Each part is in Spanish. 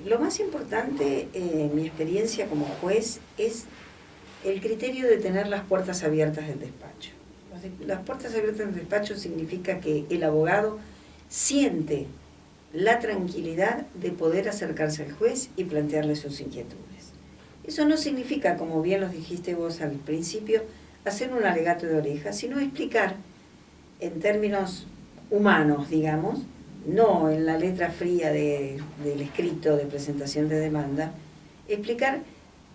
Lo más importante en mi experiencia como juez es el criterio de tener las puertas abiertas del despacho. Las puertas abiertas del despacho significa que el abogado siente la tranquilidad de poder acercarse al juez y plantearle sus inquietudes. Eso no significa, como bien lo dijiste vos al principio, hacer un alegato de oreja, sino explicar en términos humanos, digamos, no en la letra fría del escrito de presentación de demanda, explicar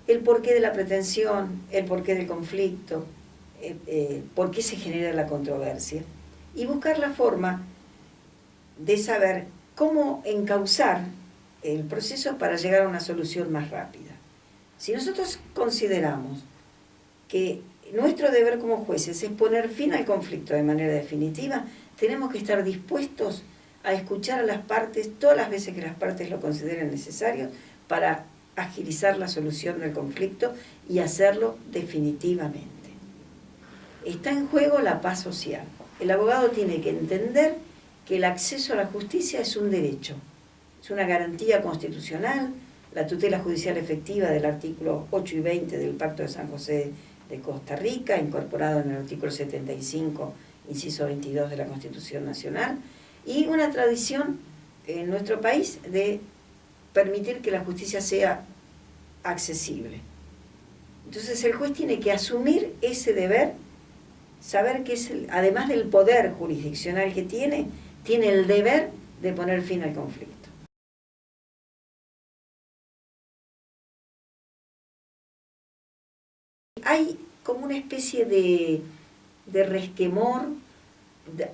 el porqué de la pretensión, el porqué del conflicto, por qué se genera la controversia, y buscar la forma de saber cómo encauzar el proceso para llegar a una solución más rápida. Si nosotros consideramos que nuestro deber como jueces es poner fin al conflicto de manera definitiva, tenemos que estar dispuestos a escuchar a las partes todas las veces que las partes lo consideren necesario para agilizar la solución del conflicto y hacerlo definitivamente. Está en juego la paz social. El abogado tiene que entender que el acceso a la justicia es un derecho, es una garantía constitucional, la tutela judicial efectiva del artículo 8 y 20 del Pacto de San José de Costa Rica, incorporado en el artículo 75, inciso 22 de la Constitución Nacional, y una tradición en nuestro país de permitir que la justicia sea accesible. Entonces el juez tiene que asumir ese deber, saber que es además del poder jurisdiccional que tiene el deber de poner fin al conflicto. Hay como una especie de resquemor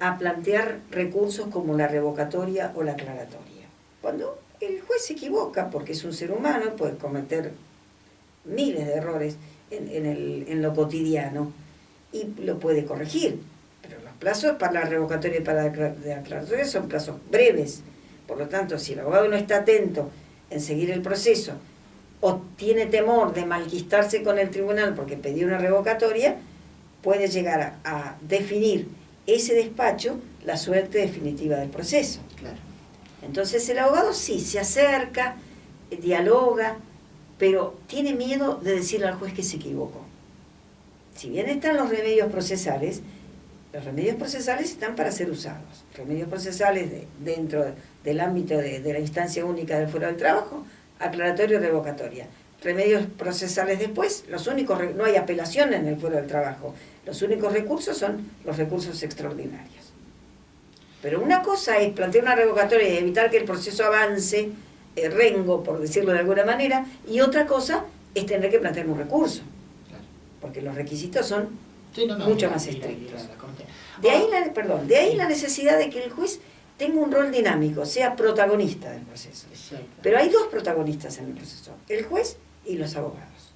a plantear recursos como la revocatoria o la aclaratoria. Cuando el juez se equivoca, porque es un ser humano, puede cometer miles de errores en lo cotidiano y lo puede corregir, pero los plazos para la revocatoria y para la aclaratoria son plazos breves. Por lo tanto, si el abogado no está atento en seguir el proceso o tiene temor de malquistarse con el tribunal porque pidió una revocatoria, puede llegar a definir ese despacho la suerte definitiva del proceso. Claro. Entonces el abogado sí se acerca, dialoga, pero tiene miedo de decirle al juez que se equivocó. Si bien están los remedios procesales están para ser usados. Remedios procesales dentro del ámbito de la instancia única del fuero del trabajo, aclaratoria y revocatoria. Remedios procesales después, no hay apelación en el fuero del trabajo. Los únicos recursos son los recursos extraordinarios. Pero una cosa es plantear una revocatoria y evitar que el proceso avance, rengo, por decirlo de alguna manera, y otra cosa es tener que plantear un recurso. Claro. Porque los requisitos son mucho más estrictos. De ahí la necesidad de que el juez tenga un rol dinámico, sea protagonista del proceso. Exacto. Pero hay dos protagonistas en el proceso, el juez y los abogados.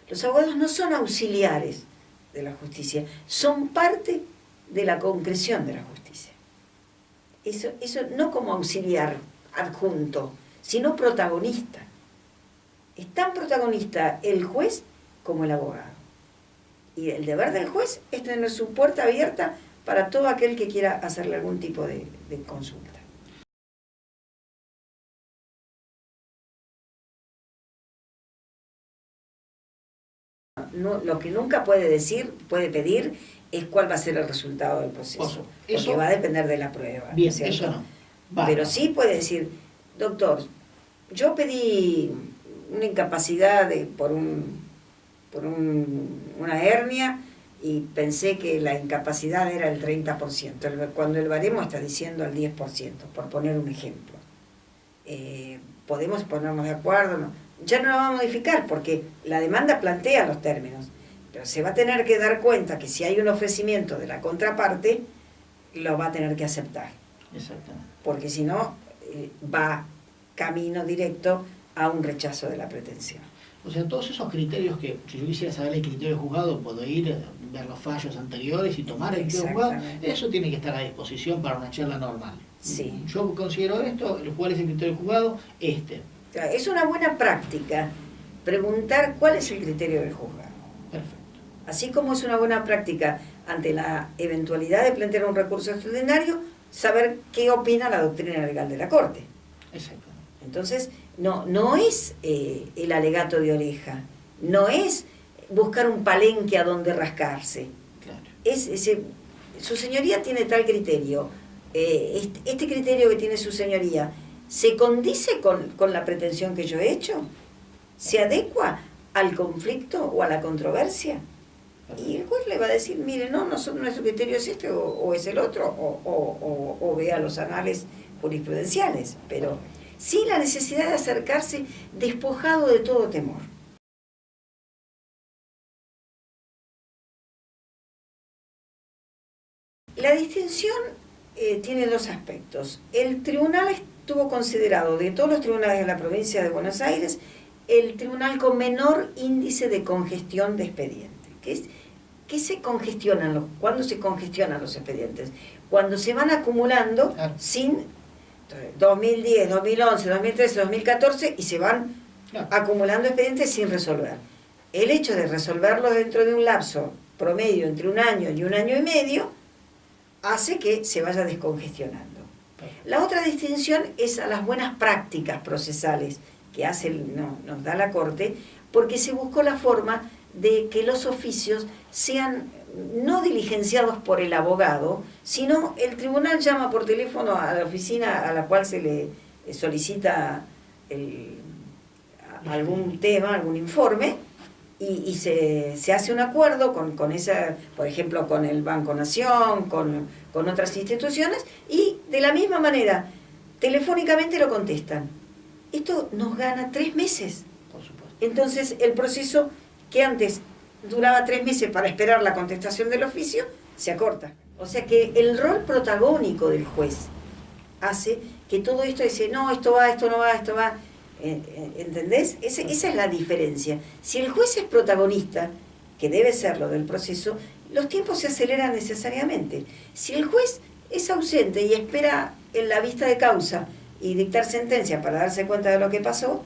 Los abogados no son auxiliares de la justicia, son parte de la concreción de la justicia. Eso no como auxiliar adjunto, sino protagonista. Es tan protagonista el juez como el abogado. Y el deber del juez es tener su puerta abierta para todo aquel que quiera hacerle algún tipo de consulta. No, lo que nunca puede pedir, es cuál va a ser el resultado del proceso. Porque va a depender de la prueba. Bien, ¿cierto? eso no. Va. Pero sí puede decir, doctor, yo pedí una incapacidad por una hernia y pensé que la incapacidad era el 30%, cuando el baremo está diciendo el 10%, por poner un ejemplo. ¿Podemos ponernos de acuerdo? No. Ya no la va a modificar porque la demanda plantea los términos, pero se va a tener que dar cuenta que si hay un ofrecimiento de la contraparte, lo va a tener que aceptar. Exactamente. Porque si no, va camino directo a un rechazo de la pretensión. O sea, todos esos criterios que, si yo quisiera saber el criterio del juzgado, puedo ir, ver los fallos anteriores y tomar el criterio del juzgado, eso tiene que estar a disposición para una charla normal. Sí. Yo considero esto, ¿cuál es el criterio del juzgado? Es una buena práctica preguntar cuál es el criterio del juzgado. Perfecto. Así como es una buena práctica ante la eventualidad de plantear un recurso extraordinario, saber qué opina la doctrina legal de la Corte. Exacto. Entonces, no es el alegato de oreja, no es buscar un palenque a donde rascarse. Claro. Su señoría tiene tal criterio, este criterio que tiene su señoría, ¿se condice con la pretensión que yo he hecho? ¿Se adecua al conflicto o a la controversia? Y el juez le va a decir, mire, no, nuestro criterio es este o es el otro, o vea los anales jurisprudenciales, pero sí la necesidad de acercarse despojado de todo temor. La distinción tiene dos aspectos. El tribunal estuvo considerado, de todos los tribunales de la provincia de Buenos Aires, el tribunal con menor índice de congestión de expedientes. ¿Qué se congestionan? ¿Cuándo se congestionan los expedientes? Cuando se van acumulando sin 2010, 2011, 2013, 2014 y se van acumulando expedientes sin resolver. El hecho de resolverlos dentro de un lapso promedio entre 1 año y 1 año y medio hace que se vaya descongestionando. La otra distinción es a las buenas prácticas procesales que nos da la Corte, porque se buscó la forma de que los oficios sean no diligenciados por el abogado, sino el tribunal llama por teléfono a la oficina a la cual se le solicita algún tema, algún informe, y se hace un acuerdo con esa, por ejemplo, con el Banco Nación, con otras instituciones, y de la misma manera, telefónicamente lo contestan. Esto nos gana 3 meses. Por supuesto. Entonces, el proceso que antes duraba 3 meses para esperar la contestación del oficio, se acorta. O sea que el rol protagónico del juez hace que todo esto dice, no, esto va, esto no va, esto va. ¿Entendés? Esa es la diferencia. Si el juez es protagonista, que debe serlo del proceso, los tiempos se aceleran necesariamente. Si el juez es ausente y espera en la vista de causa y dictar sentencia para darse cuenta de lo que pasó,